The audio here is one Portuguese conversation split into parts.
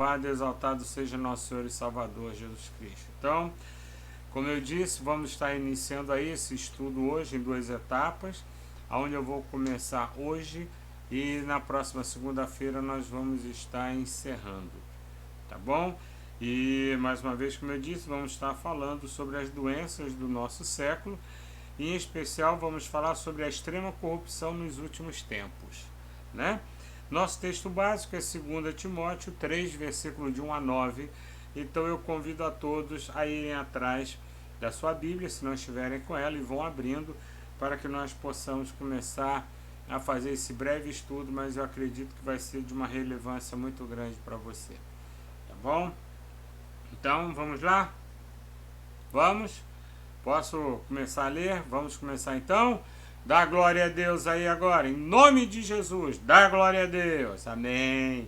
Louvado e exaltado seja nosso Senhor e Salvador Jesus Cristo. Então, como eu disse, vamos estar iniciando aí esse estudo hoje em duas etapas, onde eu vou começar hoje e na próxima segunda-feira nós vamos estar encerrando, tá bom? E mais uma vez, como eu disse, vamos estar falando sobre as doenças do nosso século, e em especial vamos falar sobre a extrema corrupção nos últimos tempos, né? Nosso texto básico é 2 Timóteo 3, versículo de 1 a 9. Então eu convido a todos a irem atrás da sua Bíblia, se não estiverem com ela, e vão abrindo para que nós possamos começar a fazer esse breve estudo, mas eu acredito que vai ser de uma relevância muito grande para você. Tá bom? Então, vamos lá? Vamos? Posso começar a ler? Vamos começar então? Dá glória a Deus aí agora, em nome de Jesus, dá glória a Deus, amém.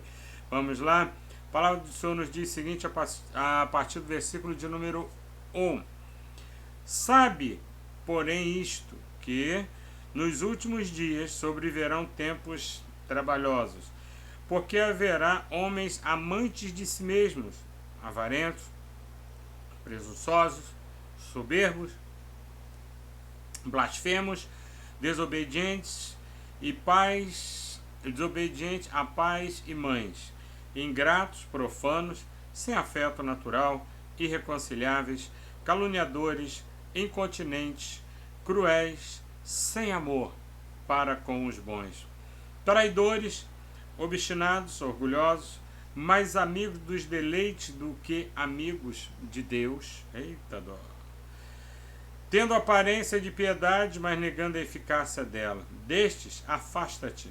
Vamos lá, a palavra do Senhor nos diz o seguinte, a partir do versículo de número 1. Sabe, porém, isto, que nos últimos dias sobrevirão tempos trabalhosos, porque haverá homens amantes de si mesmos, avarentos, presunçosos, soberbos, blasfemos, desobedientes a pais e mães, ingratos, profanos, sem afeto natural, irreconciliáveis, caluniadores, incontinentes, cruéis, sem amor para com os bons, traidores, obstinados, orgulhosos, mais amigos dos deleites do que amigos de Deus. Eita dó! Tendo aparência de piedade, mas negando a eficácia dela. Destes, afasta-te,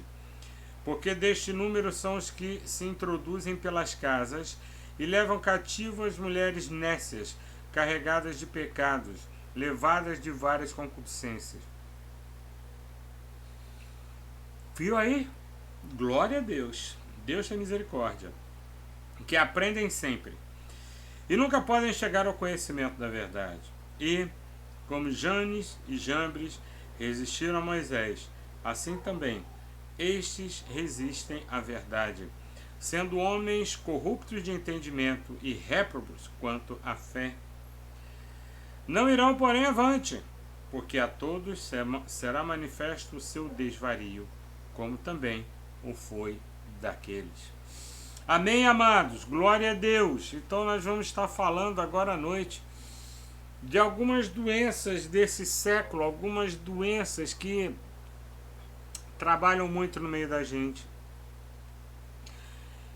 porque deste número são os que se introduzem pelas casas e levam cativo as mulheres nécias, carregadas de pecados, levadas de várias concupiscências. Viu aí? Glória a Deus. Deus tem misericórdia. Que aprendem sempre e nunca podem chegar ao conhecimento da verdade. E como Janes e Jambres resistiram a Moisés, assim também estes resistem à verdade, sendo homens corruptos de entendimento e réprobos quanto à fé. Não irão, porém, avante, porque a todos será manifesto o seu desvario, como também o foi daqueles. Amém, amados? Glória a Deus! Então nós vamos estar falando agora à noite de algumas doenças desse século, algumas doenças que trabalham muito no meio da gente.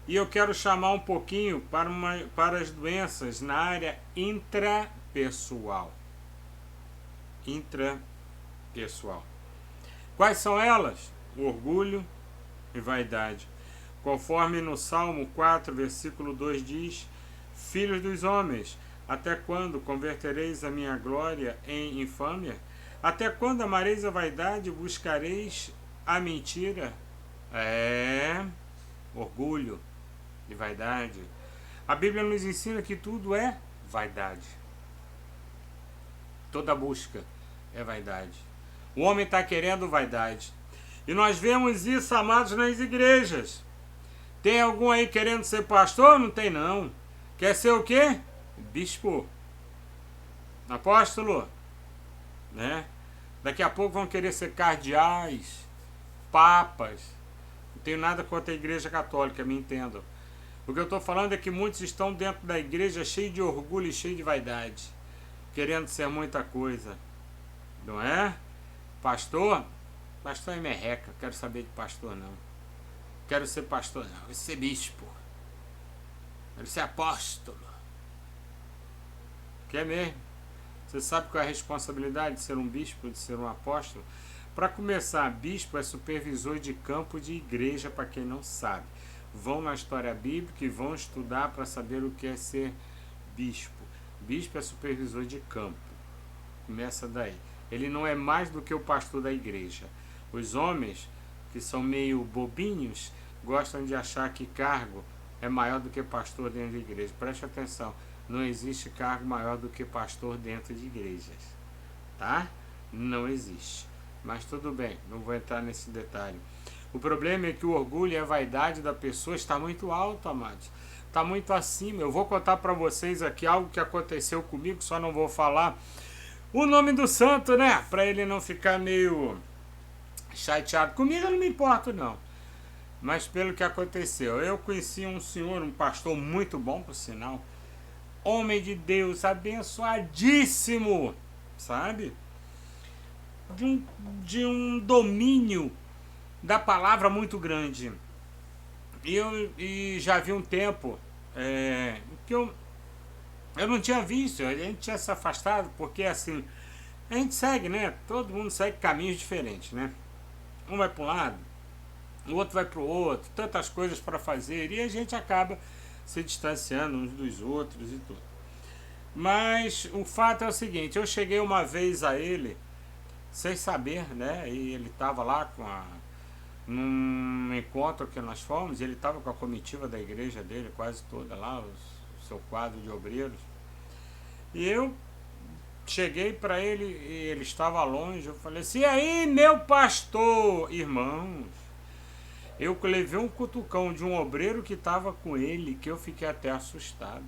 E eu quero chamar um pouquinho para as doenças na área intrapessoal. Intrapessoal. Quais são elas? O orgulho e vaidade. Conforme no Salmo 4, versículo 2 diz: Filhos dos homens, até quando convertereis a minha glória em infâmia? Até quando amareis a vaidade e buscareis a mentira? Orgulho e vaidade. A Bíblia nos ensina que tudo é vaidade. Toda busca é vaidade. O homem está querendo vaidade. E nós vemos isso, amados, nas igrejas. Tem algum aí querendo ser pastor? Não tem, não. Quer ser o quê? Bispo. Apóstolo. Né? Daqui a pouco vão querer ser cardeais, papas. Não tenho nada contra a igreja católica, me entendam. O que eu estou falando é que muitos estão dentro da igreja cheios de orgulho e cheios de vaidade, querendo ser muita coisa. Não é? Pastor? Pastor é merreca, quero saber de pastor não. Quero ser pastor não, quero ser bispo. Quero ser apóstolo. Quer mesmo? Você sabe qual é a responsabilidade de ser um bispo, de ser um apóstolo? Para começar, bispo é supervisor de campo de igreja, para quem não sabe. Vão na história bíblica e vão estudar para saber o que é ser bispo. Bispo é supervisor de campo. Começa daí. Ele não é mais do que o pastor da igreja. Os homens, que são meio bobinhos, gostam de achar que cargo é maior do que pastor dentro da igreja. Preste atenção, não existe cargo maior do que pastor dentro de igrejas, tá? Não existe. Mas tudo bem, não vou entrar nesse detalhe. O problema é que o orgulho e a vaidade da pessoa está muito alto, amados. está muito acima. Eu vou contar para vocês aqui algo que aconteceu comigo, só não vou falar o nome do santo, né? Para ele não ficar meio chateado comigo, eu não me importo não. Mas pelo que aconteceu, eu conheci um senhor, um pastor muito bom, por sinal, homem de Deus, abençoadíssimo, sabe? De um domínio da palavra muito grande. E já vi um tempo que eu não tinha visto, a gente tinha se afastado, porque assim, a gente segue, né? Todo mundo segue caminhos diferentes, né? Um vai para um lado, o outro vai para o outro, tantas coisas para fazer, e a gente acaba se distanciando uns dos outros e tudo. Mas o fato é o seguinte, eu cheguei uma vez a ele, sem saber, né? E ele estava lá num encontro que nós fomos, ele estava com a comitiva da igreja dele, quase toda lá, o seu quadro de obreiros. E eu cheguei para ele, e ele estava longe, eu falei assim, e aí, meu pastor? Irmãos, eu levei um cutucão de um obreiro que estava com ele, que eu fiquei até assustado.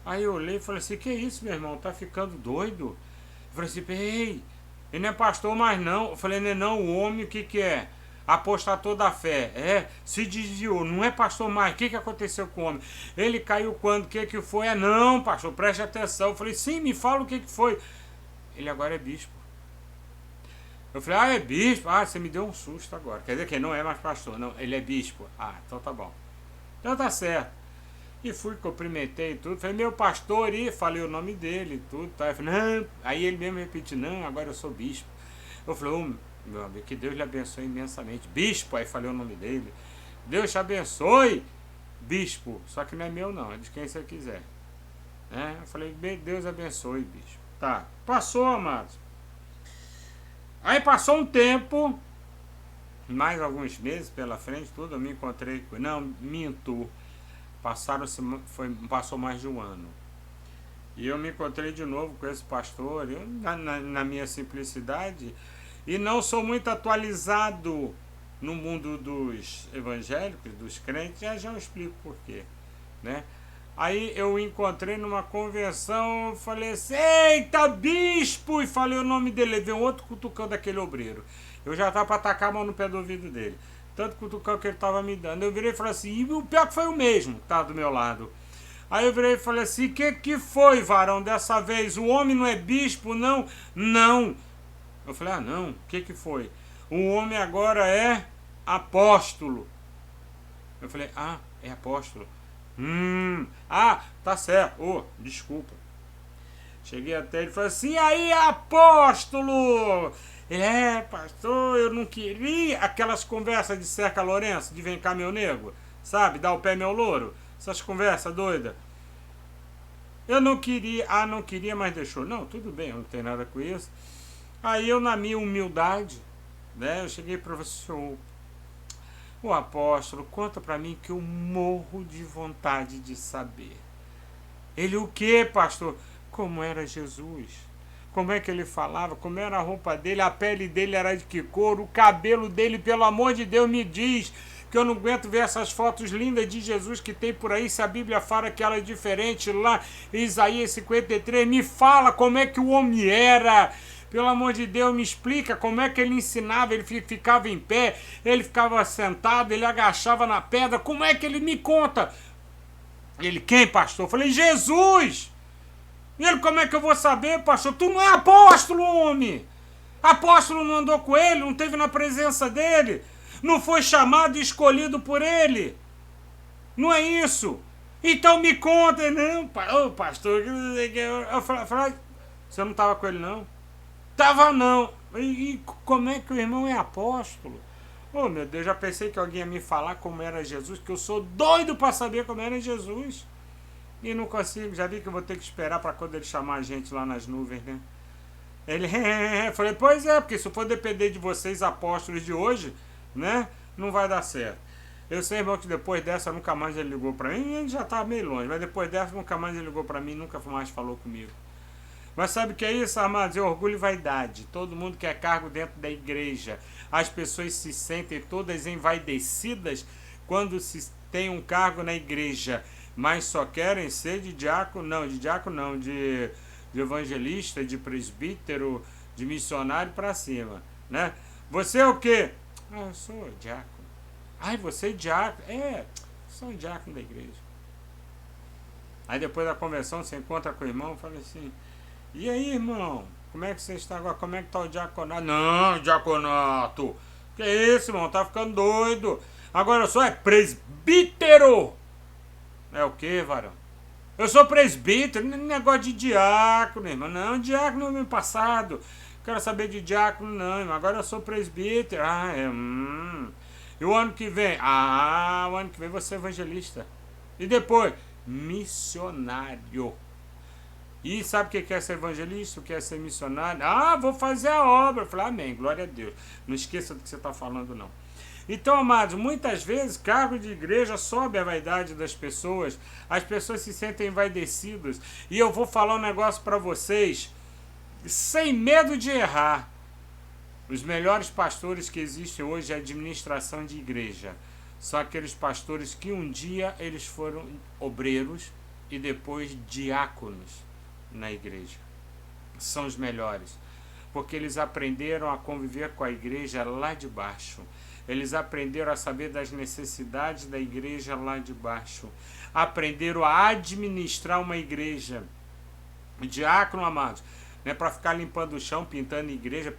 Aí eu olhei e falei assim, que isso, meu irmão, tá ficando doido? Eu falei assim, ei, ele não é pastor mais não. Eu falei, não, o homem o que é? Apostatou da fé, se desviou, não é pastor mais. O que aconteceu com o homem? Ele caiu quando? O que foi? Não, pastor, preste atenção. Eu falei, sim, me fala o que foi. Ele agora é bispo. Eu falei, é bispo? Você me deu um susto agora. Quer dizer que ele não é mais pastor, não, ele é bispo. Então tá bom. Então tá certo. E fui, cumprimentei e tudo. Falei, meu pastor, e falei o nome dele e tudo. Tá? Eu falei, não. Aí ele mesmo repetiu, não, agora eu sou bispo. Eu falei, meu amigo, que Deus lhe abençoe imensamente. Bispo, aí falei o nome dele. Deus te abençoe, bispo. Só que não é meu não, é de quem você quiser. Eu falei, Deus abençoe, bispo. Tá, passou, amados. Aí passou um tempo, mais alguns meses pela frente, tudo, eu me encontrei com... Não, minto. Passou mais de um ano. E eu me encontrei de novo com esse pastor, eu, na minha simplicidade, e não sou muito atualizado no mundo dos evangélicos, dos crentes, já eu explico por quê, né? Aí eu encontrei numa convenção, falei assim, eita, bispo! E falei o nome dele, levei um outro cutucão daquele obreiro. Eu já estava para atacar a mão no pé do ouvido dele. Tanto cutucão que ele estava me dando. Eu virei e falei assim, e o pior que foi o mesmo, que estava do meu lado. Aí eu virei e falei assim, que foi, varão, dessa vez? O homem não é bispo, não? Não. Eu falei, não, o que foi? O homem agora é apóstolo. Eu falei, é apóstolo. Tá certo. Desculpa. Cheguei até ele e falei assim, e aí, apóstolo? Ele, pastor, eu não queria. Aquelas conversas de Cerca Lourenço, de vem cá meu nego, sabe, dá o pé meu louro. Essas conversas doidas. Eu não queria, não queria, mas deixou. Não, tudo bem, eu não tenho nada com isso. Aí eu, na minha humildade, né, eu cheguei para o senhor, o apóstolo, conta para mim que eu morro de vontade de saber. Ele, o que, pastor? Como era Jesus? Como é que ele falava? Como era a roupa dele? A pele dele era de que cor? O cabelo dele, pelo amor de Deus, me diz, que eu não aguento ver essas fotos lindas de Jesus que tem por aí, se a Bíblia fala que ela é diferente lá em Isaías 53, me fala como é que o homem era. Pelo amor de Deus, me explica como é que ele ensinava, ele ficava em pé, ele ficava sentado, ele agachava na pedra, como é que ele me conta? Ele, quem, pastor? Eu falei, Jesus! E ele, como é que eu vou saber, pastor? Tu não é apóstolo, homem! Apóstolo não andou com ele, não teve na presença dele, não foi chamado e escolhido por ele. Não é isso. Então me conta. Não, pastor, eu falei, você não estava com ele, não? Tava não. E como é que o irmão é apóstolo? Meu Deus, já pensei que alguém ia me falar como era Jesus, que eu sou doido para saber como era Jesus. E não consigo, já vi que eu vou ter que esperar para quando ele chamar a gente lá nas nuvens, né? Ele, falei, pois é, porque se for depender de vocês, apóstolos de hoje, né, não vai dar certo. Eu sei, irmão, que depois dessa nunca mais ele ligou para mim, ele já estava meio longe, mas depois dessa nunca mais ele ligou para mim, nunca mais falou comigo. Mas sabe o que é isso, amados? É orgulho e vaidade. Todo mundo quer cargo dentro da igreja. As pessoas se sentem todas envaidecidas quando se tem um cargo na igreja. mas só querem ser de diácono, não, de evangelista, de presbítero, de missionário para cima, né? Você é o quê? Ah, eu sou diácono. Ai, você é diácono? É, sou um diácono da igreja. Aí depois da conversão você encontra com o irmão e fala assim, e aí, irmão, como é que você está agora? Como é que está o diaconato? Não, diaconato, que isso, irmão, tá ficando doido. Agora eu sou presbítero. É o que, varão? Eu sou presbítero, negócio de diácono, irmão. Não, diácono no ano passado. Quero saber de diácono, não, irmão. Agora eu sou presbítero. Ah, E o ano que vem? Ah, o ano que vem você é evangelista. E depois? Missionário. E sabe o que é ser evangelista? O que é ser missionário? Ah, vou fazer a obra. Eu falei, amém, glória a Deus. Não esqueça do que você está falando, não. Então, amados, muitas vezes cargo de igreja sobe a vaidade das pessoas, as pessoas se sentem envaidecidas, e eu vou falar um negócio para vocês, sem medo de errar. Os melhores pastores que existem hoje é a administração de igreja. São aqueles pastores que um dia eles foram obreiros e depois diáconos na igreja. São os melhores, porque eles aprenderam a conviver com a igreja lá de baixo. Eles aprenderam a saber das necessidades da igreja lá de baixo. Aprenderam a administrar uma igreja. O diácono, amados, não é para ficar limpando o chão, pintando igreja,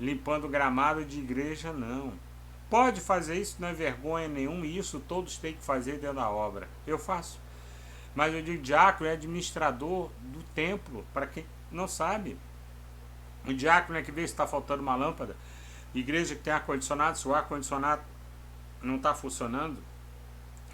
limpando gramado de igreja, não. Pode fazer isso, não é vergonha nenhuma, e isso todos têm que fazer dentro da obra. Eu faço. Mas eu digo, diácono é administrador do templo, para quem não sabe. O diácono é que vê se está faltando uma lâmpada. Igreja que tem ar-condicionado, se o ar-condicionado não está funcionando,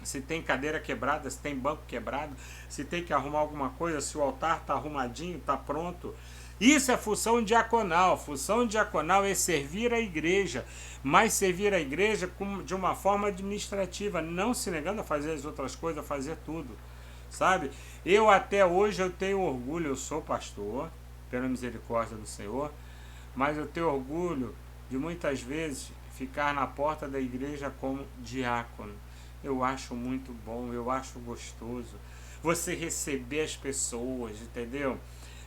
se tem cadeira quebrada, se tem banco quebrado, se tem que arrumar alguma coisa, se o altar está arrumadinho, está pronto. Isso é função diaconal. Função diaconal é servir a igreja, mas servir a igreja de uma forma administrativa, não se negando a fazer as outras coisas, a fazer tudo, sabe? Eu até hoje eu tenho orgulho, eu sou pastor, pela misericórdia do Senhor, mas eu tenho orgulho de muitas vezes ficar na porta da igreja como diácono. Eu acho muito bom, eu acho gostoso. Você receber as pessoas, entendeu?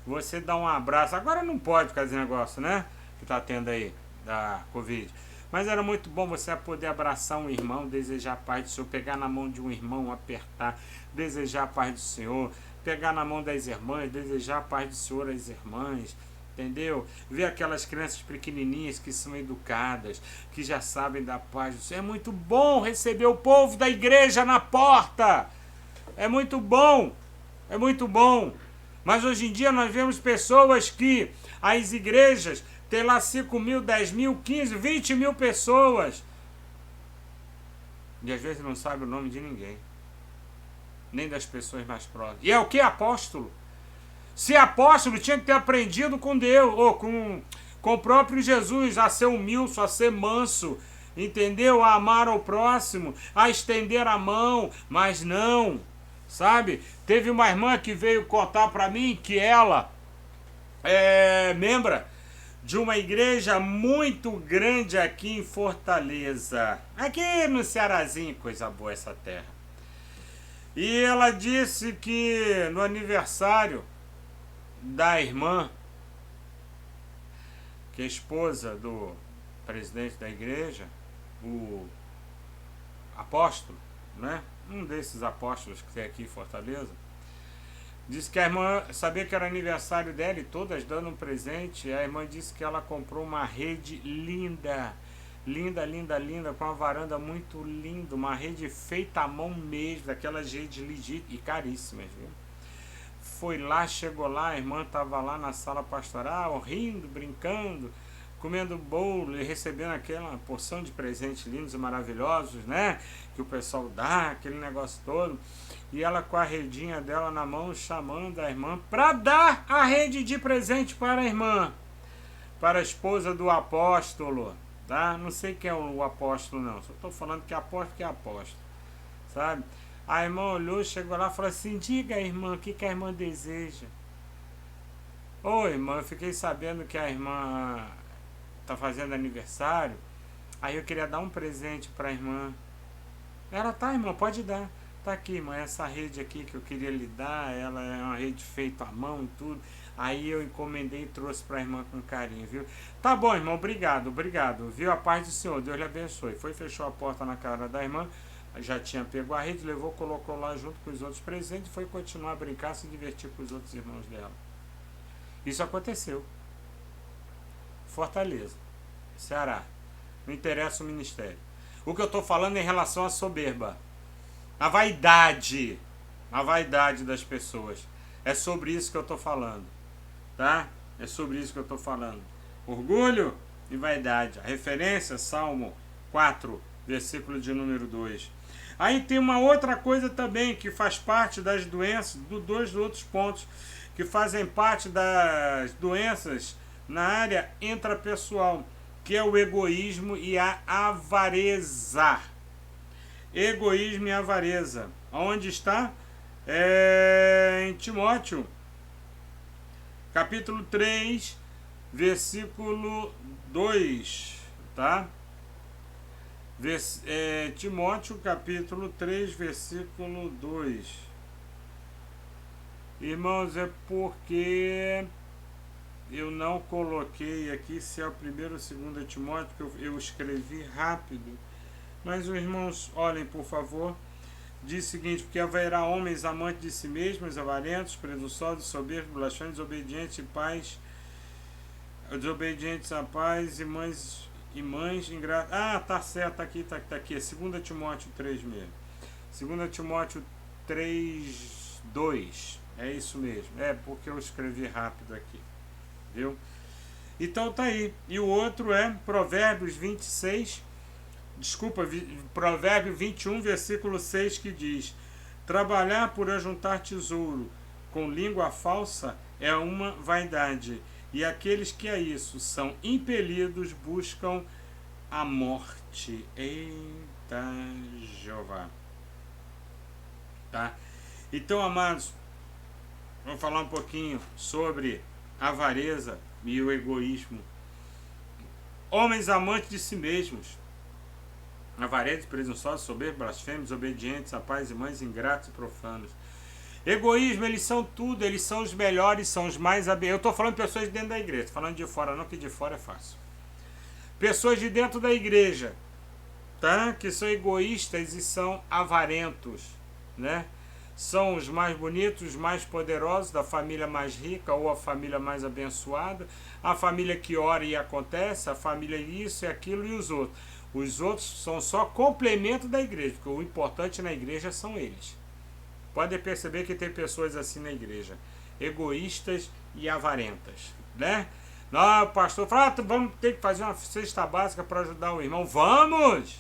Você dá um abraço. Agora não pode ficar esse negócio, né? Que tá tendo aí, da Covid. Mas era muito bom você poder abraçar um irmão, desejar a paz do Senhor, pegar na mão de um irmão, apertar, desejar a paz do Senhor, pegar na mão das irmãs, desejar a paz do Senhor às irmãs, entendeu? Ver aquelas crianças pequenininhas que são educadas, que já sabem da paz do Senhor. É muito bom receber o povo da igreja na porta. É muito bom. É muito bom. Mas hoje em dia nós vemos pessoas que as igrejas têm lá 5 mil, 10 mil, 15, 20 mil pessoas. E às vezes não sabe o nome de ninguém. Nem das pessoas mais próximas. E é o que? Apóstolo. Se apóstolo tinha que ter aprendido com Deus, ou com o próprio Jesus, a ser humilde, a ser manso, entendeu? A amar ao próximo, a estender a mão, mas não, sabe? Teve uma irmã que veio contar para mim que ela é membro de uma igreja muito grande aqui em Fortaleza, aqui no Cearazinho, coisa boa essa terra. E ela disse que no aniversário da irmã, que é esposa do presidente da igreja, o apóstolo, né? Um desses apóstolos que tem aqui em Fortaleza, disse que a irmã sabia que era aniversário dela e todas dando um presente. A irmã disse que ela comprou uma rede linda, linda, linda, linda, com uma varanda muito linda, uma rede feita à mão mesmo, daquelas redes legítimas e caríssimas, viu? Foi lá, chegou lá, a irmã estava lá na sala pastoral, rindo, brincando, comendo bolo e recebendo aquela porção de presentes lindos e maravilhosos, né? Que o pessoal dá, aquele negócio todo. E ela com a redinha dela na mão, chamando a irmã para dar a rede de presente para a irmã, para a esposa do apóstolo, tá? Não sei quem é o apóstolo, não. Só estou falando que é apóstolo, sabe? A irmã olhou, chegou lá e falou assim, diga, irmã, o que a irmã deseja? Ô, irmã, eu fiquei sabendo que a irmã está fazendo aniversário, aí eu queria dar um presente para a irmã. Ela, tá, irmã, pode dar. Tá aqui, irmã, essa rede aqui que eu queria lhe dar, ela é uma rede feita à mão e tudo. Aí eu encomendei e trouxe para a irmã com carinho, viu? Tá bom, irmão, obrigado, viu? A paz do Senhor, Deus lhe abençoe. Foi, fechou a porta na cara da irmã, já tinha pego a rede, levou, colocou lá junto com os outros presentes e foi continuar a brincar, se divertir com os outros irmãos dela. Isso aconteceu. Fortaleza, Ceará. Não interessa o ministério. O que eu estou falando é em relação à soberba. A vaidade das pessoas. É sobre isso que eu estou falando. Tá? É sobre isso que eu estou falando. Orgulho e vaidade. A referência, Salmo 4, versículo de número 2. Aí tem uma outra coisa também que faz parte das doenças, dois outros pontos que fazem parte das doenças na área intrapessoal, que é o egoísmo e a avareza. Egoísmo e avareza. Onde está? Em Timóteo, capítulo 3, versículo 2, tá? Timóteo, capítulo 3, versículo 2. Irmãos, é porque eu não coloquei aqui se é o 1º ou 2 Timóteo, que eu escrevi rápido. Mas os irmãos, olhem por favor. Diz o seguinte: porque haverá homens amantes de si mesmos, avarentos, presunçosos, soberbos, blasfemos, desobedientes a pais e mães ingratas. Ah, tá certo, tá aqui, tá aqui. É 2 Timóteo 3 mesmo. 2 Timóteo 3, 2. É isso mesmo. É porque eu escrevi rápido aqui. Viu? Então tá aí. E o outro é Provérbios 21, versículo 6, que diz: trabalhar por ajuntar tesouro com língua falsa é uma vaidade, e aqueles que a isso são impelidos buscam a morte. Eita Jeová. Tá? Então, amados, vamos falar um pouquinho sobre a avareza e o egoísmo. Homens amantes de si mesmos, avarentos, presunçosos, soberbos, blasfêmios, obedientes a pais e mães, ingratos e profanos. Egoísmo, eles são tudo, eles são os melhores, são os mais abençoados. Eu estou falando de pessoas de dentro da igreja, estou falando de fora não, que de fora é fácil. Pessoas de dentro da igreja, tá? Que são egoístas e são avarentos, né? São os mais bonitos, os mais poderosos, da família mais rica ou a família mais abençoada, a família que ora e acontece, a família isso e aquilo e os outros. Os outros são só complemento da igreja, porque o importante na igreja são eles. Pode perceber que tem pessoas assim na igreja, egoístas e avarentas, né? Não, o pastor fala, vamos ter que fazer uma cesta básica para ajudar o irmão. Vamos!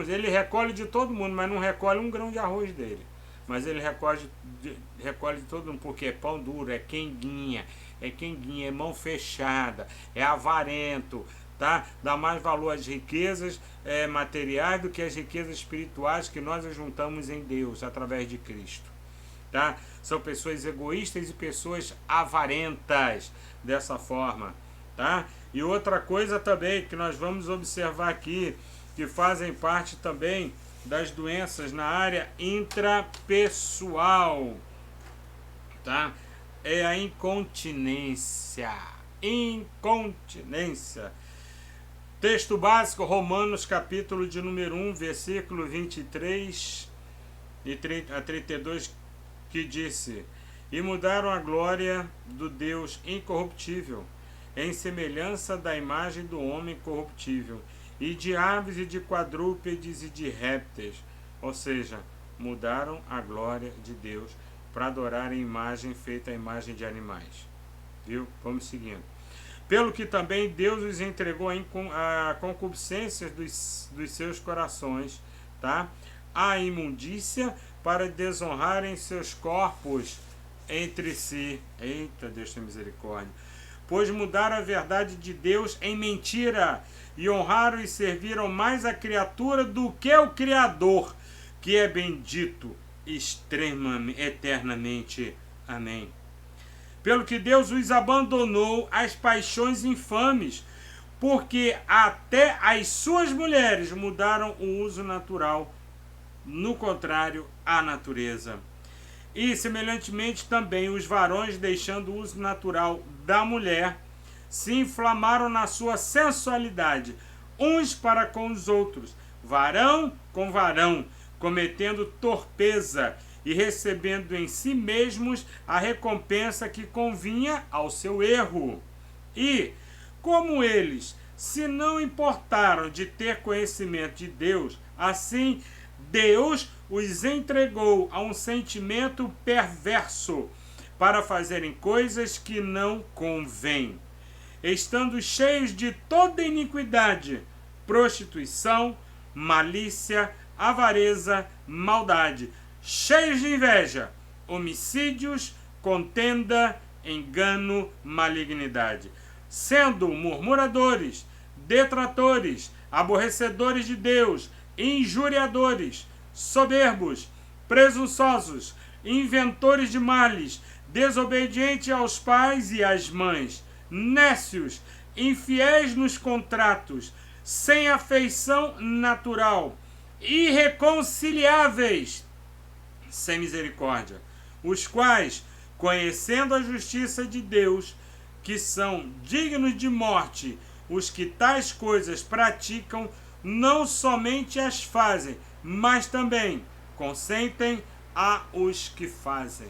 Ele recolhe de todo mundo, mas não recolhe um grão de arroz dele. Mas ele recolhe de todo mundo, porque é pão duro, é quenguinha, é mão fechada, é avarento, tá? Dá mais valor às riquezas materiais do que às riquezas espirituais que nós juntamos em Deus, através de Cristo. Tá? São pessoas egoístas e pessoas avarentas dessa forma. Tá? E outra coisa também que nós vamos observar aqui, que fazem parte também das doenças na área intrapessoal, tá? É a incontinência. Texto básico, Romanos, capítulo de número 1, versículo 23 a 32, que disse: e mudaram a glória do Deus incorruptível, em semelhança da imagem do homem corruptível, e de aves e de quadrúpedes e de répteis. Ou seja, mudaram a glória de Deus para adorar a imagem feita à imagem de animais. Viu? Vamos seguindo. Pelo que também Deus os entregou a concupiscências dos seus corações, tá? A imundícia, para desonrarem seus corpos entre si. Eita, Deus tem misericórdia. Pois mudaram a verdade de Deus em mentira, e honraram e serviram mais a criatura do que o Criador, que é bendito eternamente. Amém. Pelo que Deus os abandonou às paixões infames, porque até as suas mulheres mudaram o uso natural no contrário, à natureza. E, semelhantemente, também os varões, deixando o uso natural da mulher, se inflamaram na sua sensualidade, uns para com os outros, varão com varão, cometendo torpeza e recebendo em si mesmos a recompensa que convinha ao seu erro. E, como eles se não importaram de ter conhecimento de Deus, assim Deus os entregou a um sentimento perverso para fazerem coisas que não convêm, estando cheios de toda iniquidade, prostituição, malícia, avareza, maldade, cheios de inveja, homicídios, contenda, engano, malignidade, sendo murmuradores, detratores, aborrecedores de Deus, injuriadores, soberbos, presunçosos, inventores de males, desobedientes aos pais e às mães, nécios, infiéis nos contratos, sem afeição natural, irreconciliáveis, sem misericórdia, os quais, conhecendo a justiça de Deus, que são dignos de morte, os que tais coisas praticam, não somente as fazem, mas também consentem a os que fazem.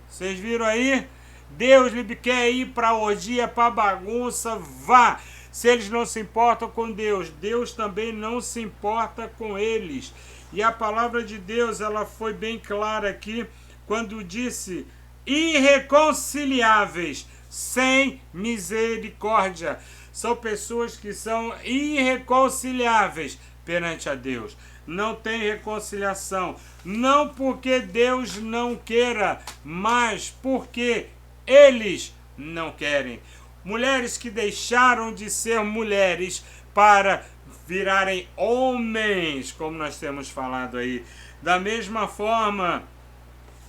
Vocês viram aí? Deus lhe quer ir para a orgia, para a bagunça, vá. Se eles não se importam com Deus, Deus também não se importa com eles. E a palavra de Deus, ela foi bem clara aqui, quando disse irreconciliáveis, sem misericórdia. São pessoas que são irreconciliáveis perante a Deus. Não tem reconciliação. Não porque Deus não queira, mas porque eles não querem. Mulheres que deixaram de ser mulheres para virarem homens, como nós temos falado aí. Da mesma forma,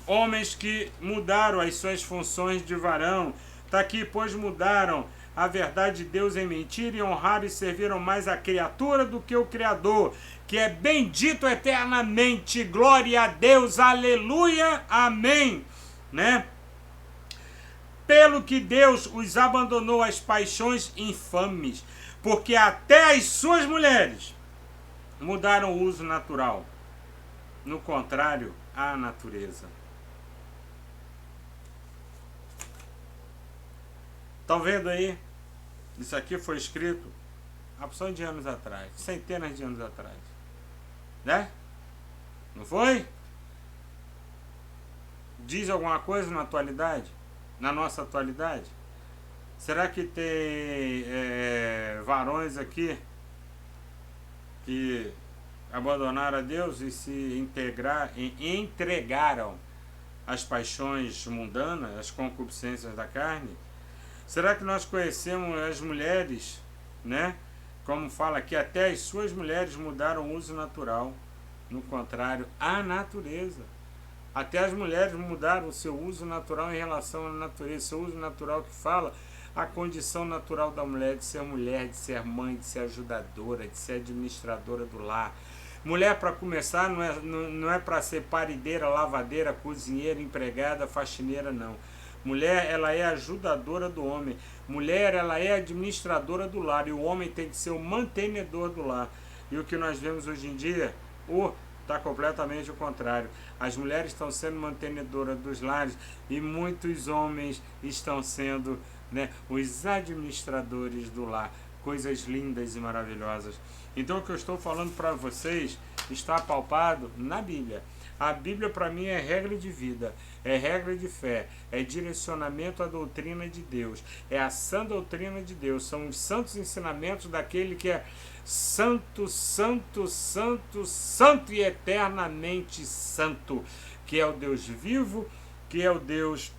homens que mudaram as suas funções de varão. Está aqui, pois mudaram a verdade de Deus em mentira e honraram e serviram mais a criatura do que o Criador, que é bendito eternamente. Glória a Deus, aleluia, amém. Né? Pelo que Deus os abandonou às paixões infames, porque até as suas mulheres mudaram o uso natural, no contrário à natureza. Estão vendo aí? Isso aqui foi escrito há opção de anos atrás, centenas de anos atrás. Né? Não foi? Diz alguma coisa na atualidade? Na nossa atualidade? Será que tem varões aqui que abandonaram a Deus e se entregaram às paixões mundanas, às concupiscências da carne? Será que nós conhecemos as mulheres, né? Como fala aqui, até as suas mulheres mudaram o uso natural, no contrário, à natureza. Até as mulheres mudaram o seu uso natural em relação à natureza, seu uso natural que fala a condição natural da mulher, de ser mãe, de ser ajudadora, de ser administradora do lar. Mulher, para começar, não é para ser parideira, lavadeira, cozinheira, empregada, faxineira, não. Mulher, ela é ajudadora do homem. Mulher, ela é administradora do lar. E o homem tem que ser o mantenedor do lar. E o que nós vemos hoje em dia, está completamente o contrário. As mulheres estão sendo mantenedoras dos lares e muitos homens estão sendo, né, os administradores do lar. Coisas lindas e maravilhosas. Então o que eu estou falando para vocês está palpado na Bíblia. A Bíblia para mim é regra de vida, é regra de fé, é direcionamento à doutrina de Deus, é a sã doutrina de Deus, são os santos ensinamentos daquele que é santo, santo, santo, santo e eternamente santo, que é o Deus vivo, que é o Deus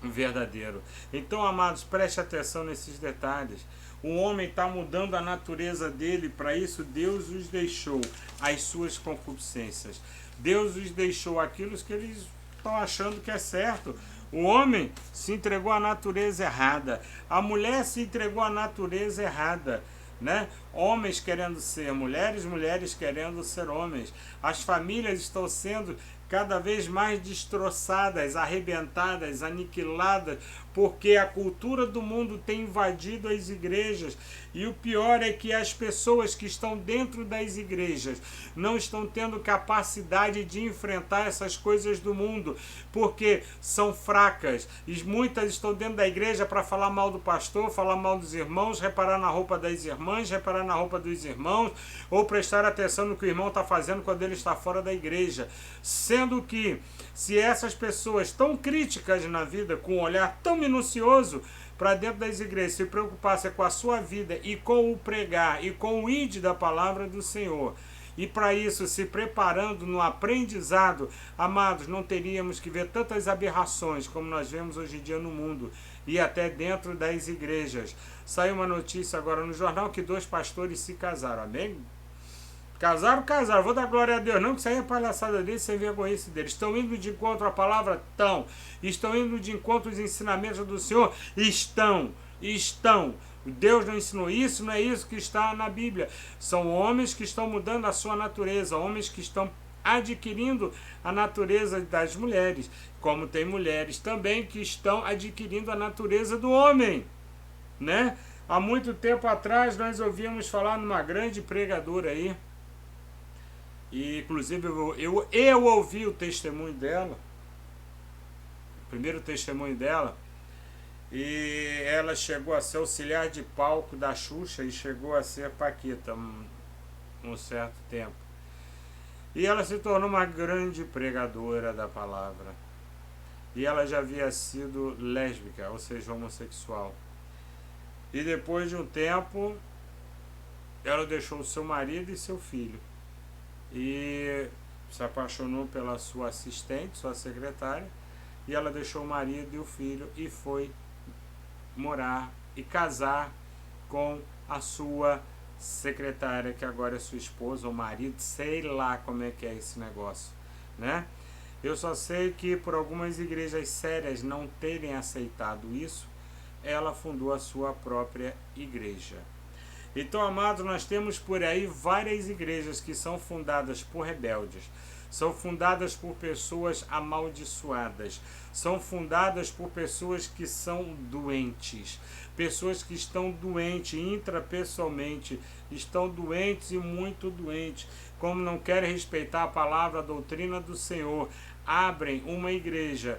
verdadeiro. Então, amados, preste atenção nesses detalhes. O homem está mudando a natureza dele, para isso Deus os deixou as suas concupiscências. Deus os deixou aquilo que eles estão achando que é certo. O homem se entregou à natureza errada. A mulher se entregou à natureza errada. né? Homens querendo ser mulheres, mulheres querendo ser homens. As famílias estão sendo cada vez mais destroçadas, arrebentadas, aniquiladas, porque a cultura do mundo tem invadido as igrejas. E o pior é que as pessoas que estão dentro das igrejas não estão tendo capacidade de enfrentar essas coisas do mundo, porque são fracas. E muitas estão dentro da igreja para falar mal do pastor, falar mal dos irmãos, reparar na roupa das irmãs, reparar na roupa dos irmãos, ou prestar atenção no que o irmão está fazendo quando ele está fora da igreja. Sendo que, se essas pessoas tão críticas na vida, com um olhar tão minucioso para dentro das igrejas, se preocupassem com a sua vida e com o pregar e com o ide da palavra do Senhor, e para isso se preparando no aprendizado, amados, não teríamos que ver tantas aberrações como nós vemos hoje em dia no mundo e até dentro das igrejas. Saiu uma notícia agora no jornal que 2 pastores se casaram, amém? Casaram. Vou dar glória a Deus, não, que isso aí é palhaçada deles, sem vergonhice deles. Estão indo de encontro à palavra? Estão indo de encontro aos ensinamentos do Senhor? Estão. Deus não ensinou isso, não é isso que está na Bíblia. São homens que estão mudando a sua natureza, homens que estão adquirindo a natureza das mulheres, como tem mulheres também que estão adquirindo a natureza do homem, né? Há muito tempo atrás nós ouvíamos falar numa grande pregadora aí, e inclusive eu ouvi o testemunho dela, o primeiro testemunho dela, e ela chegou a ser auxiliar de palco da Xuxa e chegou a ser paquita um certo tempo. E ela se tornou uma grande pregadora da palavra. E ela já havia sido lésbica, ou seja, homossexual. E depois de um tempo, ela deixou seu marido e seu filho. E se apaixonou pela sua assistente, sua secretária, e ela deixou o marido e o filho e foi morar e casar com a sua secretária, que agora é sua esposa ou marido, sei lá como é que é esse negócio, né? Eu só sei que por algumas igrejas sérias não terem aceitado isso, ela fundou a sua própria igreja. Então, amados, nós temos por aí várias igrejas que são fundadas por rebeldes, são fundadas por pessoas amaldiçoadas, são fundadas por pessoas que são doentes, pessoas que estão doentes intrapessoalmente, estão doentes e muito doentes, como não querem respeitar a palavra, a doutrina do Senhor, abrem uma igreja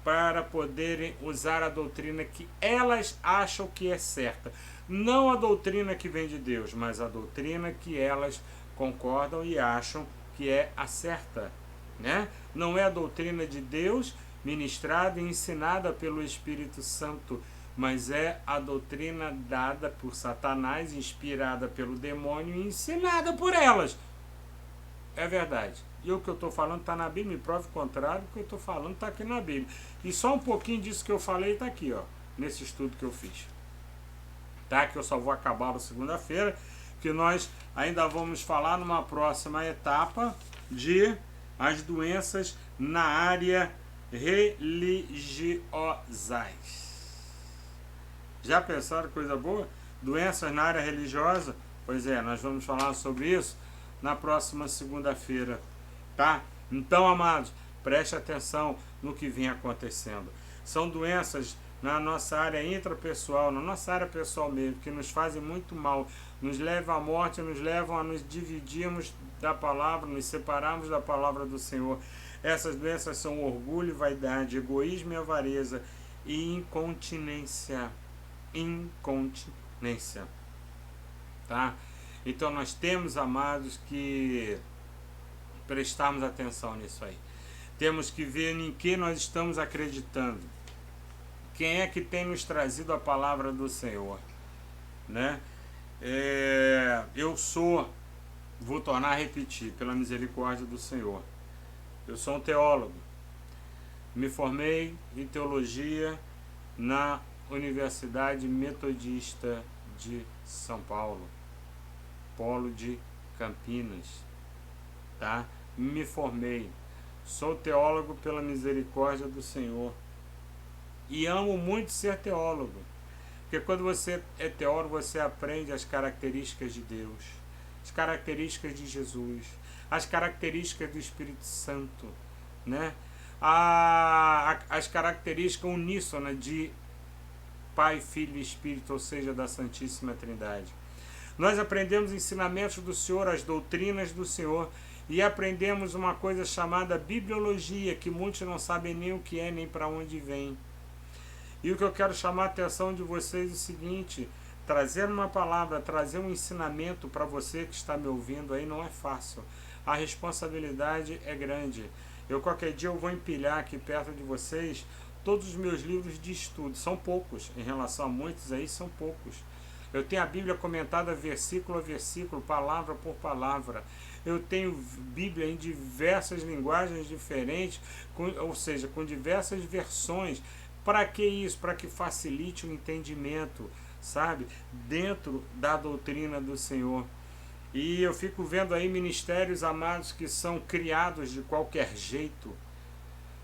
para poderem usar a doutrina que elas acham que é certa. Não a doutrina que vem de Deus, mas a doutrina que elas concordam e acham que é a certa, né? Não é a doutrina de Deus ministrada e ensinada pelo Espírito Santo, mas é a doutrina dada por Satanás, inspirada pelo demônio e ensinada por elas. É verdade. E o que eu estou falando está na Bíblia, me prove o contrário, o que eu estou falando está aqui na Bíblia. E só um pouquinho disso que eu falei está aqui, ó, nesse estudo que eu fiz. Tá? Que eu só vou acabar na segunda-feira, que nós ainda vamos falar numa próxima etapa de as doenças na área religiosas. Já pensaram coisa boa? Doenças na área religiosa? Pois é, nós vamos falar sobre isso na próxima segunda-feira, tá? Então, amados, preste atenção no que vem acontecendo. São doenças na nossa área intrapessoal, na nossa área pessoal mesmo, que nos fazem muito mal, nos levam à morte, nos levam a nos dividirmos da palavra, nos separarmos da palavra do Senhor. Essas doenças são orgulho, vaidade, egoísmo e avareza e incontinência. Incontinência. Tá? Então nós temos, amados, que prestarmos atenção nisso aí. Temos que ver em que nós estamos acreditando. Quem é que tem nos trazido a palavra do Senhor, né? Vou tornar a repetir, pela misericórdia do Senhor. Eu sou um teólogo. Me formei em teologia na Universidade Metodista de São Paulo, Polo de Campinas, tá? Me formei. Sou teólogo pela misericórdia do Senhor. E amo muito ser teólogo. Porque quando você é teólogo, você aprende as características de Deus, as características de Jesus, as características do Espírito Santo, né? As características uníssonas de Pai, Filho e Espírito, ou seja, da Santíssima Trindade. Nós aprendemos ensinamentos do Senhor, as doutrinas do Senhor, e aprendemos uma coisa chamada bibliologia, que muitos não sabem nem o que é, nem para onde vem. E o que eu quero chamar a atenção de vocês é o seguinte: trazer uma palavra, trazer um ensinamento para você que está me ouvindo aí não é fácil. A responsabilidade é grande. Qualquer dia eu vou empilhar aqui perto de vocês todos os meus livros de estudo. São poucos, em relação a muitos aí, são poucos. Eu tenho a Bíblia comentada versículo a versículo, palavra por palavra. Eu tenho Bíblia em diversas linguagens diferentes, ou seja, com diversas versões. Para que isso? Para que facilite o entendimento, sabe? Dentro da doutrina do Senhor. E eu fico vendo aí ministérios, amados, que são criados de qualquer jeito.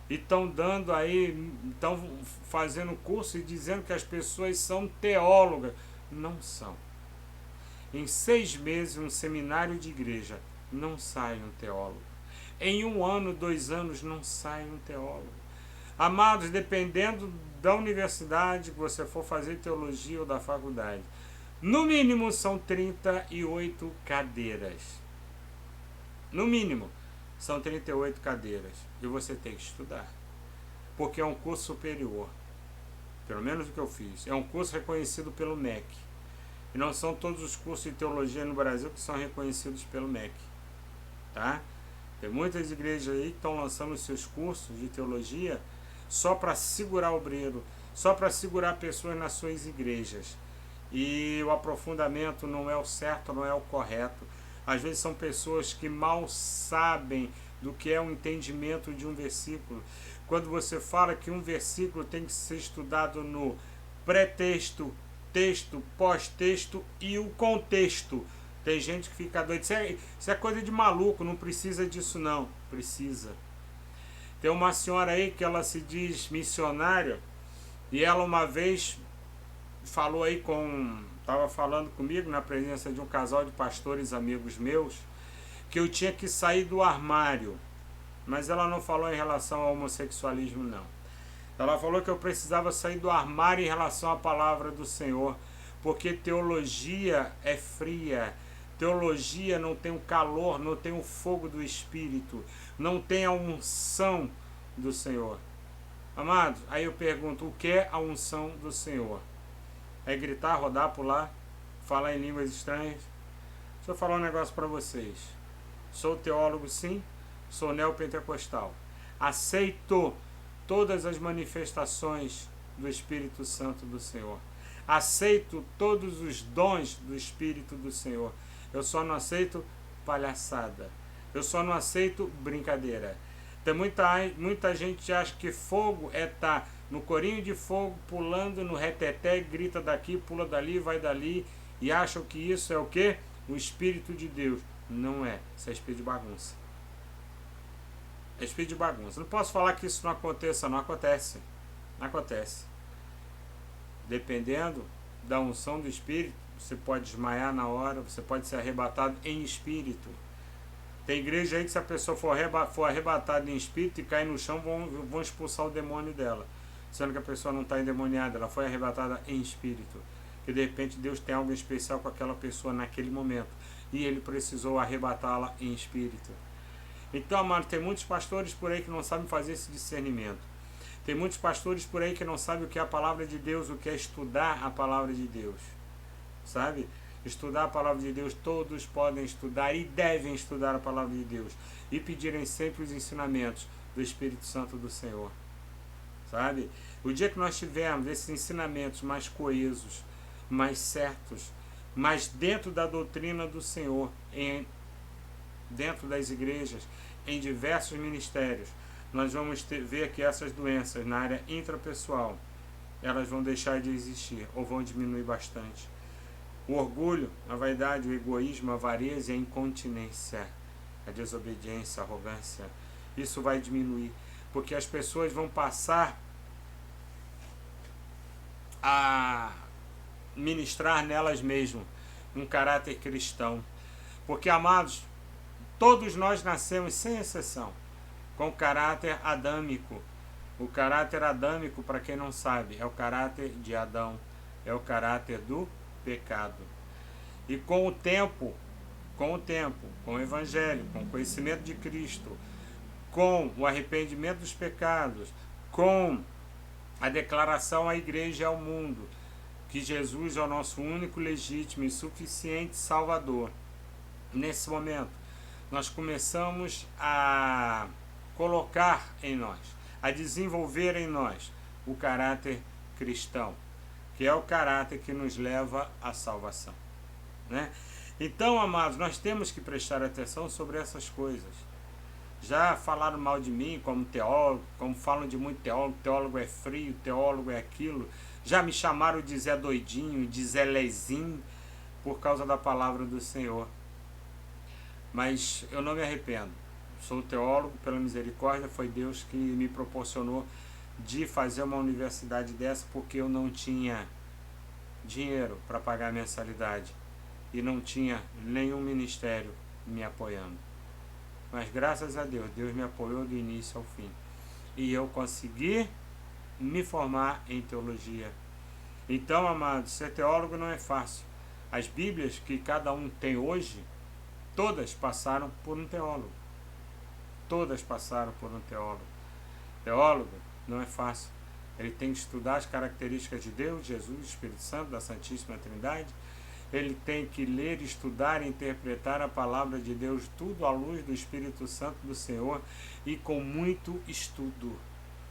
E estão dando aí, estão fazendo curso e dizendo que as pessoas são teólogas. Não são. Em 6 meses, um seminário de igreja, não sai um teólogo. Em 1 ano, 2 anos, não sai um teólogo. Amados, dependendo da universidade que você for fazer teologia ou da faculdade, no mínimo são 38 cadeiras. No mínimo, são 38 cadeiras. E você tem que estudar. Porque é um curso superior. Pelo menos o que eu fiz. É um curso reconhecido pelo MEC. E não são todos os cursos de teologia no Brasil que são reconhecidos pelo MEC. Tá? Tem muitas igrejas aí que estão lançando os seus cursos de teologia só para segurar o obreiro, só para segurar pessoas nas suas igrejas. E o aprofundamento não é o certo, não é o correto. Às vezes são pessoas que mal sabem do que é o entendimento de um versículo. Quando você fala que um versículo tem que ser estudado no pré-texto, texto, pós-texto e o contexto. Tem gente que fica doido. Isso é coisa de maluco, não precisa disso não. Precisa. Tem uma senhora aí que ela se diz missionária e ela uma vez falou aí estava falando comigo na presença de um casal de pastores amigos meus, que eu tinha que sair do armário. Mas ela não falou em relação ao homossexualismo, não. Ela falou que eu precisava sair do armário em relação à palavra do Senhor, porque teologia é fria. Teologia não tem o calor, não tem o fogo do Espírito, não tem a unção do Senhor. Amados, aí eu pergunto, o que é a unção do Senhor? É gritar, rodar, pular, falar em línguas estranhas? Deixa eu falar um negócio para vocês. Sou teólogo, sim, sou neopentecostal. Aceito todas as manifestações do Espírito Santo do Senhor. Aceito todos os dons do Espírito do Senhor. Eu só não aceito palhaçada. Eu só não aceito brincadeira. Tem muita gente que acha que fogo é estar no corinho de fogo, pulando no reteté, grita daqui, pula dali, vai dali, e acham que isso é o quê? O Espírito de Deus. Não é. Isso é espírito de bagunça. É espírito de bagunça. Não posso falar que isso não aconteça, não acontece. Não acontece. Dependendo da unção do Espírito, você pode desmaiar na hora, você pode ser arrebatado em espírito. Tem igreja aí que se a pessoa for arrebatada em espírito e cair no chão, vão expulsar o demônio dela. Sendo que a pessoa não está endemoniada, ela foi arrebatada em espírito. Que de repente Deus tem algo especial com aquela pessoa naquele momento. E ele precisou arrebatá-la em espírito. Então, amado, tem muitos pastores por aí que não sabem fazer esse discernimento. Tem muitos pastores por aí que não sabem o que é a palavra de Deus, o que é estudar a palavra de Deus. Sabe? Estudar a palavra de Deus, todos podem estudar e devem estudar a palavra de Deus. E pedirem sempre os ensinamentos do Espírito Santo do Senhor. Sabe? O dia que nós tivermos esses ensinamentos mais coesos, mais certos, mais dentro da doutrina do Senhor, dentro das igrejas, em diversos ministérios, nós vamos ver que essas doenças na área intrapessoal, elas vão deixar de existir ou vão diminuir bastante. O orgulho, a vaidade, o egoísmo, a avareza e a incontinência, a desobediência, a arrogância, isso vai diminuir, porque as pessoas vão passar a ministrar nelas mesmo um caráter cristão. Porque, amados, todos nós nascemos, sem exceção, com caráter adâmico. O caráter adâmico, para quem não sabe, é o caráter de Adão, é o caráter do pecado. E com o tempo, com o Evangelho, com o conhecimento de Cristo, com o arrependimento dos pecados, com a declaração à igreja e ao mundo que Jesus é o nosso único, legítimo e suficiente Salvador, nesse momento nós começamos a colocar em nós, a desenvolver em nós o caráter cristão, que é o caráter que nos leva à salvação, né? Então, amados, nós temos que prestar atenção sobre essas coisas. Já falaram mal de mim como teólogo, como falam de muito teólogo, teólogo é frio, teólogo é aquilo. Já me chamaram de Zé Doidinho, de Zé Lezinho, por causa da palavra do Senhor. Mas eu não me arrependo. Sou teólogo, pela misericórdia, foi Deus que me proporcionou de fazer uma universidade dessa, porque eu não tinha dinheiro para pagar a mensalidade e não tinha nenhum ministério me apoiando. Mas graças a Deus, Deus me apoiou do início ao fim. E eu consegui me formar em teologia. Então, amados, ser teólogo não é fácil. As Bíblias que cada um tem hoje, todas passaram por um teólogo. Todas passaram por um teólogo. Teólogo não é fácil. Ele tem que estudar as características de Deus, Jesus, Espírito Santo, da Santíssima Trindade. Ele tem que ler, estudar e interpretar a palavra de Deus, tudo à luz do Espírito Santo do Senhor e com muito estudo.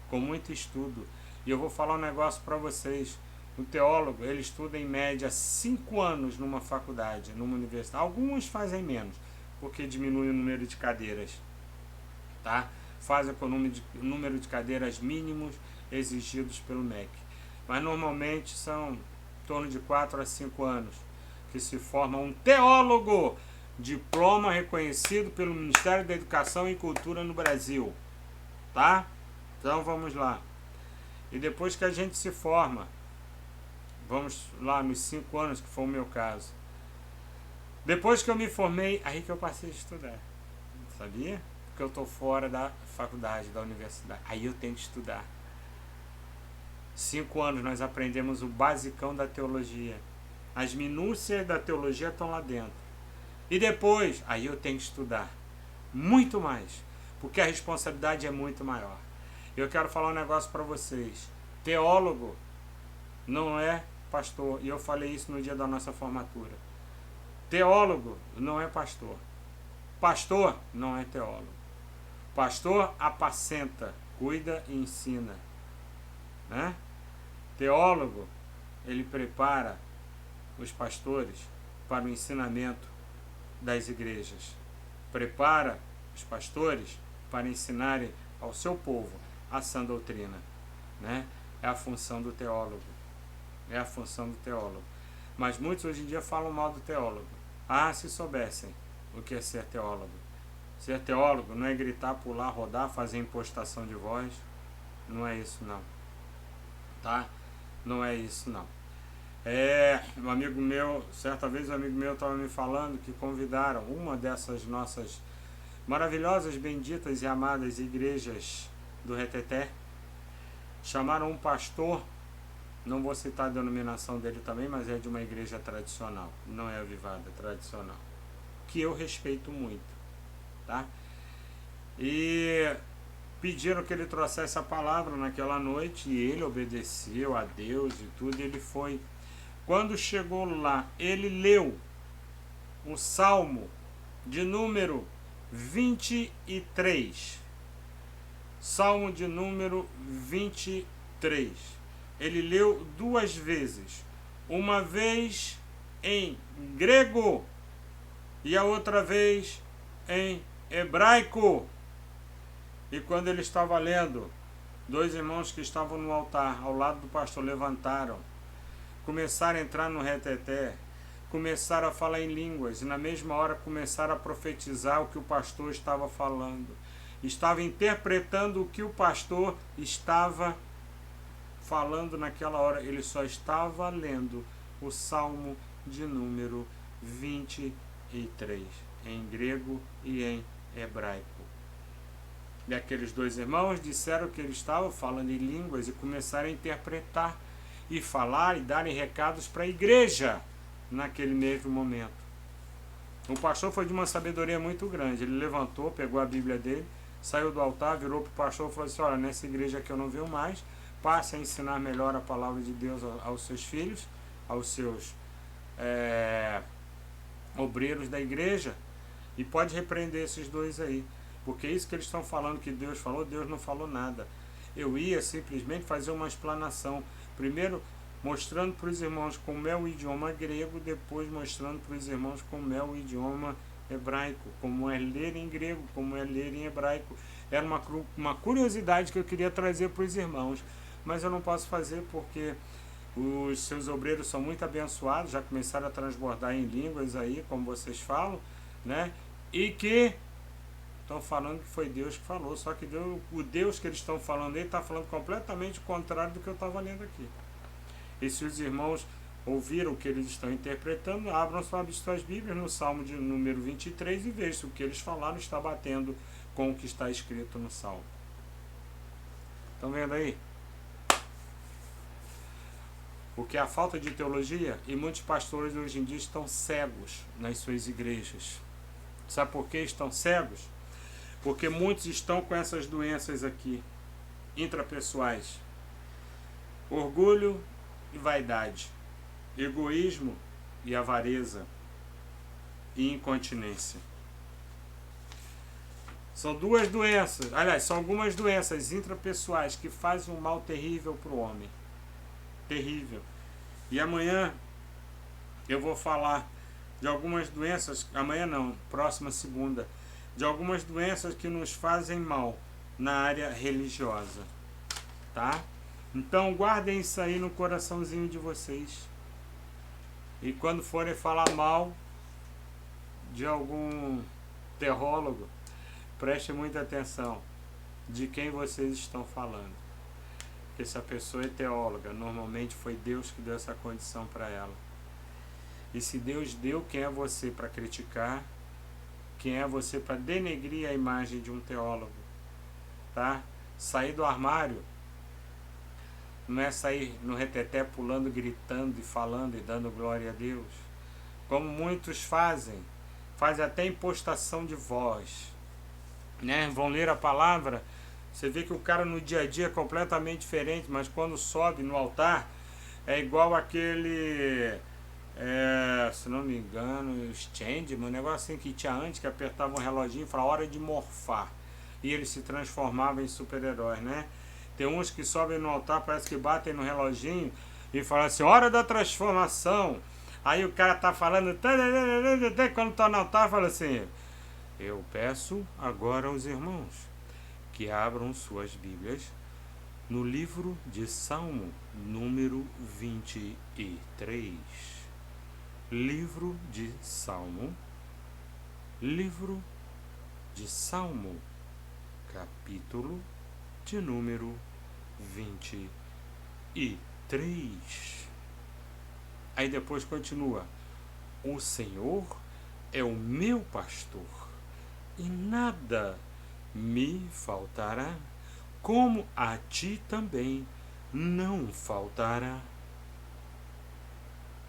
Com muito estudo. E eu vou falar um negócio para vocês. O teólogo, ele estuda em média 5 anos numa faculdade, numa universidade. Alguns fazem menos, porque diminui o número de cadeiras. Tá? Fazem com o número de cadeiras mínimos exigidos pelo MEC. Mas normalmente são em torno de 4 a 5 anos que se forma um teólogo, diploma reconhecido pelo Ministério da Educação e Cultura no Brasil. Tá? Então vamos lá. E depois que a gente se forma, vamos lá nos 5 anos, que foi o meu caso. Depois que eu me formei, aí que eu passei a estudar. Sabia? Porque eu estou fora da faculdade, da universidade. Aí eu tenho que estudar. 5 anos nós aprendemos o basicão da teologia. As minúcias da teologia estão lá dentro. E depois, aí eu tenho que estudar. Muito mais. Porque a responsabilidade é muito maior. Eu quero falar um negócio para vocês. Teólogo não é pastor. E eu falei isso no dia da nossa formatura. Teólogo não é pastor. Pastor não é teólogo. Pastor apacenta, cuida e ensina. Né? Teólogo, ele prepara os pastores para o ensinamento das igrejas. Prepara os pastores para ensinarem ao seu povo a sã doutrina. Né? É a função do teólogo. É a função do teólogo. Mas muitos hoje em dia falam mal do teólogo. Ah, se soubessem o que é ser teólogo. Ser teólogo não é gritar, pular, rodar, fazer impostação de voz. Não é isso não. Tá? Não é isso não. Um amigo meu, certa vez um amigo meu estava me falando que convidaram uma dessas nossas maravilhosas, benditas e amadas igrejas do Reteté. Chamaram um pastor, não vou citar a denominação dele também, mas é de uma igreja tradicional, não é avivada, é tradicional, que eu respeito muito, tá? E pediram que ele trouxesse a palavra naquela noite e ele obedeceu a Deus e tudo, e ele foi. Quando chegou lá, ele leu o Salmo de número 23. Salmo de número 23. Ele leu 2 vezes. Uma vez em grego e a outra vez em hebraico. E quando ele estava lendo, 2 irmãos que estavam no altar, ao lado do pastor, levantaram. Começaram a entrar no reteté, começaram a falar em línguas, e na mesma hora começaram a profetizar o que o pastor estava falando. Estava interpretando o que o pastor estava falando naquela hora. Ele só estava lendo o Salmo de número 23, em grego e em hebraico. E aqueles dois irmãos disseram que eles estavam falando em línguas e começaram a interpretar e falar e darem recados para a igreja naquele mesmo momento. O pastor foi de uma sabedoria muito grande. Ele levantou, pegou a Bíblia dele, saiu do altar, virou para o pastor e falou assim: olha, nessa igreja aqui eu não venho mais, passe a ensinar melhor a palavra de Deus aos seus filhos, aos seus obreiros da igreja, e pode repreender esses dois aí, porque isso que eles estão falando que Deus falou, Deus não falou nada. Eu ia simplesmente fazer uma explanação, primeiro mostrando para os irmãos como é o idioma grego, depois mostrando para os irmãos como é o idioma hebraico, como é ler em grego, como é ler em hebraico. Era uma curiosidade que eu queria trazer para os irmãos, mas eu não posso fazer porque os seus obreiros são muito abençoados, já começaram a transbordar em línguas aí, como vocês falam, né? E que estão falando que foi Deus que falou, só que o Deus que eles estão falando aí está falando completamente o contrário do que eu estava lendo aqui. E se os irmãos ouviram o que eles estão interpretando, abram suas Bíblias no Salmo de número 23 e vejam se o que eles falaram está batendo com o que está escrito no Salmo. Estão vendo aí? Porque a falta de teologia, e muitos pastores hoje em dia estão cegos nas suas igrejas. Sabe por que estão cegos? Porque muitos estão com essas doenças aqui, intrapessoais. Orgulho e vaidade, egoísmo e avareza e incontinência. São duas doenças, aliás, são algumas doenças intrapessoais que fazem um mal terrível para o homem. Terrível. E amanhã eu vou falar de algumas doenças, amanhã não, próxima segunda, de algumas doenças que nos fazem mal na área religiosa, tá? Então guardem isso aí no coraçãozinho de vocês. E quando forem falar mal de algum teólogo, prestem muita atenção de quem vocês estão falando. Porque se a pessoa é teóloga, normalmente foi Deus que deu essa condição para ela. E se Deus deu, quem é você para criticar? Quem é você para denegrir a imagem de um teólogo? Tá? Sair do armário não é sair no reteté pulando, gritando e falando e dando glória a Deus. Como muitos fazem até impostação de voz, né? Vão ler a palavra, você vê que o cara no dia a dia é completamente diferente, mas quando sobe no altar é igual aquele, se não me engano, Changeman, um negócio assim que tinha antes, que apertava um reloginho e falava hora de morfar, e ele se transformava em super-herói, né? Tem uns que sobem no altar, parece que batem no reloginho e falam assim, hora da transformação. Aí o cara tá falando, quando tá no altar, fala assim, eu peço agora aos irmãos que abram suas Bíblias no livro de Salmo, número 23. Livro de Salmo, capítulo de número 23. Aí depois continua, o Senhor é o meu pastor e nada me faltará, como a ti também não faltará.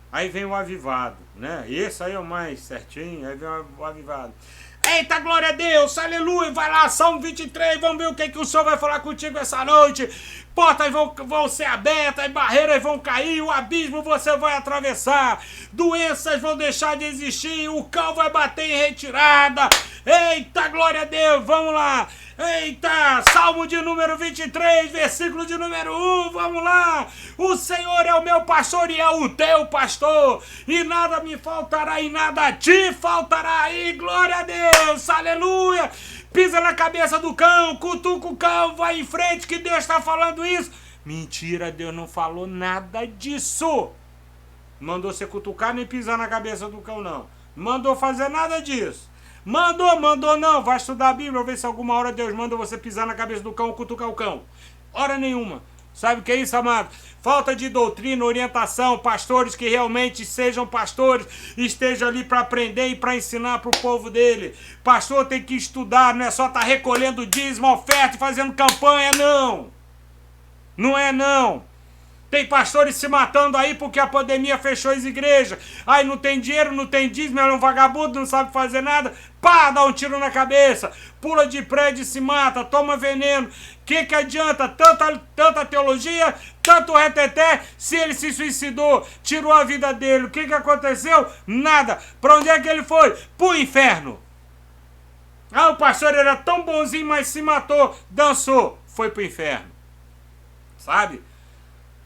Aí vem o avivado, né? Esse aí é o mais certinho, aí vem o avivado. Eita, glória a Deus, aleluia, vai lá, Salmo 23, vamos ver o que o Senhor vai falar contigo essa noite. Portas vão ser abertas, barreiras vão cair, o abismo você vai atravessar, doenças vão deixar de existir, o cão vai bater em retirada. Eita, glória a Deus, vamos lá. Eita, Salmo de número 23, versículo de número 1, vamos lá. O Senhor é o meu pastor e é o teu pastor, e nada me faltará e nada te faltará. E glória a Deus, aleluia. Pisa na cabeça do cão, cutuca o cão, vai em frente que Deus está falando isso. Mentira, Deus não falou nada disso. Mandou você cutucar nem pisar na cabeça do cão, não. Mandou fazer nada disso. Mandou não. Vai estudar a Bíblia, ver se alguma hora Deus manda você pisar na cabeça do cão ou cutucar o cão. Hora nenhuma. Sabe o que é isso, amado? Falta de doutrina, orientação, pastores que realmente sejam pastores, estejam ali para aprender e para ensinar para o povo dele. Pastor tem que estudar, não é só estar recolhendo dízimo, oferta e fazendo campanha, não. Não é não. Tem pastores se matando aí porque a pandemia fechou as igrejas. Aí não tem dinheiro, não tem dízimo, é um vagabundo, não sabe fazer nada. Pá, dá um tiro na cabeça. Pula de prédio e se mata, toma veneno. Que adianta tanta teologia, tanto reteté, se ele se suicidou, tirou a vida dele. O que aconteceu? Nada. Para onde é que ele foi? Pro inferno. Ah, o pastor era tão bonzinho, mas se matou, dançou, foi pro inferno. Sabe?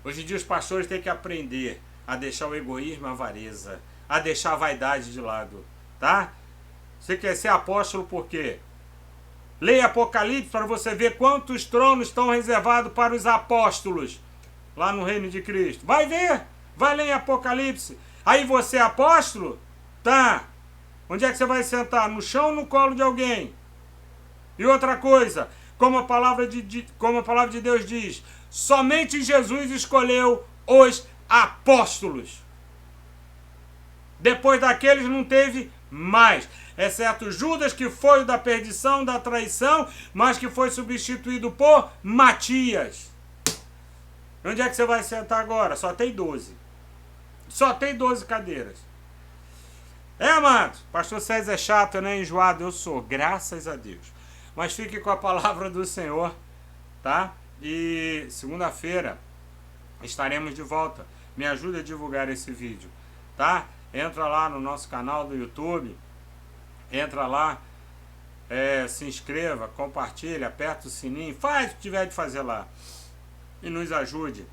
Hoje em dia os pastores têm que aprender a deixar o egoísmo, a avareza, a deixar a vaidade de lado, tá? Você quer ser apóstolo por quê? Leia Apocalipse para você ver quantos tronos estão reservados para os apóstolos lá no reino de Cristo. Vai ver, vai ler em Apocalipse. Aí você é apóstolo? Tá. Onde é que você vai sentar? No chão ou no colo de alguém? E outra coisa, como a palavra de Deus diz, somente Jesus escolheu os apóstolos. Depois daqueles não teve mais. Exceto Judas, que foi o da perdição, da traição, mas que foi substituído por Matias. Onde é que você vai sentar agora? Só tem 12. Só tem 12 cadeiras. Amado? Pastor César é chato, né? Enjoado. Eu sou, graças a Deus. Mas fique com a palavra do Senhor, tá? E segunda-feira estaremos de volta. Me ajude a divulgar esse vídeo, tá? Entra lá no nosso canal do YouTube. Entra lá. Se inscreva, compartilha, aperta o sininho. Faz o que tiver de fazer lá. E nos ajude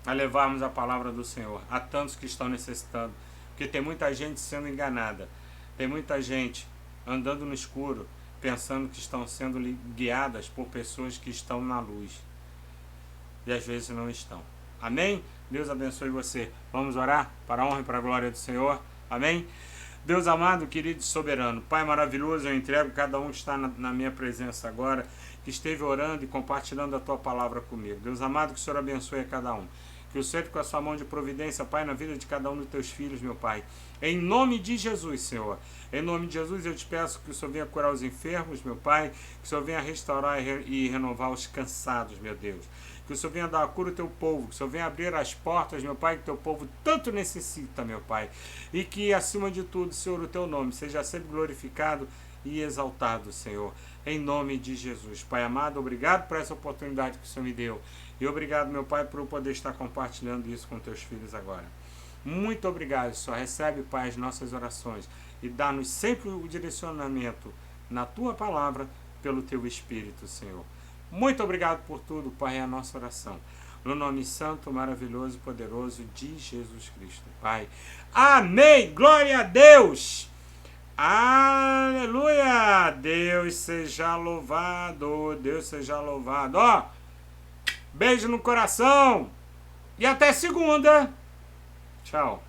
a levarmos a palavra do Senhor a tantos que estão necessitando. Porque tem muita gente sendo enganada. Tem muita gente andando no escuro, pensando que estão sendo guiadas por pessoas que estão na luz. E às vezes não estão. Amém? Deus abençoe você. Vamos orar para a honra e para a glória do Senhor. Amém? Deus amado, querido e soberano, Pai maravilhoso, eu entrego cada um que está na minha presença agora, que esteve orando e compartilhando a Tua palavra comigo. Deus amado, que o Senhor abençoe a cada um. Que o Senhor com a sua mão de providência, Pai, na vida de cada um dos Teus filhos, meu Pai. Em nome de Jesus, Senhor. Em nome de Jesus, eu te peço que o Senhor venha curar os enfermos, meu Pai. Que o Senhor venha restaurar e renovar os cansados, meu Deus. Que o Senhor venha dar a cura ao Teu povo. Que o Senhor venha abrir as portas, meu Pai, que o Teu povo tanto necessita, meu Pai. E que, acima de tudo, Senhor, o Teu nome seja sempre glorificado e exaltado, Senhor. Em nome de Jesus. Pai amado, obrigado por essa oportunidade que o Senhor me deu. E obrigado, meu Pai, por eu poder estar compartilhando isso com Teus filhos agora. Muito obrigado, Senhor. Recebe, Pai, as nossas orações e dá-nos sempre o direcionamento na Tua palavra pelo Teu Espírito, Senhor. Muito obrigado por tudo, Pai, é a nossa oração. No nome santo, maravilhoso e poderoso de Jesus Cristo, Pai. Amém! Glória a Deus! Aleluia! Deus seja louvado! Deus seja louvado! Ó! Beijo no coração. E até segunda. Tchau.